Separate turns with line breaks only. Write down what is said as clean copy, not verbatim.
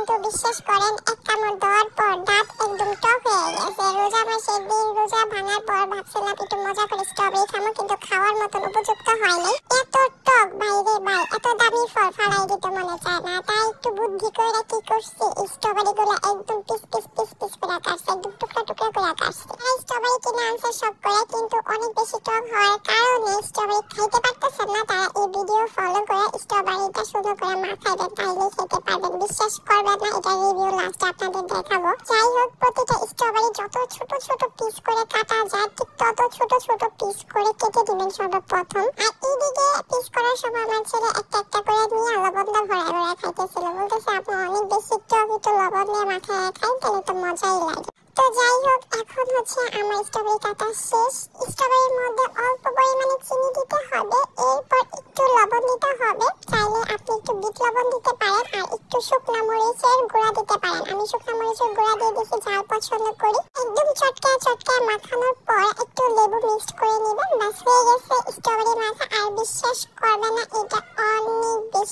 কিন্তু বিশ্বাস করেন এক কামড় দেওয়ার পর দাঁত একদম টক হয়ে গেছে। রোজা মাসের দিন রোজা ভাঙার পর ভাবছিলাম একটু মজা করে স্ট্রবেরি খাবো, কিন্তু খাওয়ার মতন উপযুক্ত হয়নি। এত টক ভাইরে ভাই, এত দামি ফল ফালাই দিতে মনে চায় না। তাই একটু বুদ্ধি করে কি করছি, স্ট্রবেরি গুলো একদম পিস পিস পিস পিস করে কাটছে, একদম টুকরা টুকরা করে কাটছে। তাই স্ট্রবেরি কিনে আনছে শখ করে, কিন্তু অনেক বেশি টক হওয়ার কারণে স্ট্রবেরি খাইতে পারতেছেন না। তারা এই ভিডিও ফলো করে স্ট্রবেরিটা শুধু করে মাখাইবেন, তাইলে খেতে পারবেন। বিশ্বাস করবেন না, এটা রিভিউ লাস্টে আপনাদের দেখাবো। যাই হোক, প্রতিটা স্ট্রবেরি যত ছোট ছোট পিস করে কাটা যায় ঠিক তত ছোট ছোট পিস করে কেটে দিবেন সর্বপ্রথম। আর এইদিকে পিস করার সময় আমার ছেলে একটা একটা করে নিয়ে লবণটা ভরায় ভরায় খাইতেছিল। বলতেছে আপু অনেক বেশি টক, একটু লবণ দিয়ে মাখায় খাই, তাহলে তো মজাই লাগে। তো যাই হোক, এখন হচ্ছে আমার স্ট্রবেরি কাটা শেষ। স্ট্রবেরির মধ্যে অল্প পরিমাণে চিনি দিতে হবে, এরপর একটু লবণ দিতে হবে। চাইলে আপনি একটু বিট লবণ দিতে পারেন, আর একটু শুকনো মরিচের গুঁড়া দিতে পারেন। আমি শুকনো মরিচের গুঁড়া দিয়ে বেশি ঝাল পছন্দ করি। একদম চটকায় চটকায় মাখানোর পর একটু লেবু মিক্সড করে নেবেন, ব্যাস হয়ে গেছে স্ট্রবেরি মাখা। আর বিশ্বাস করবে না, এটা অনেক বেশি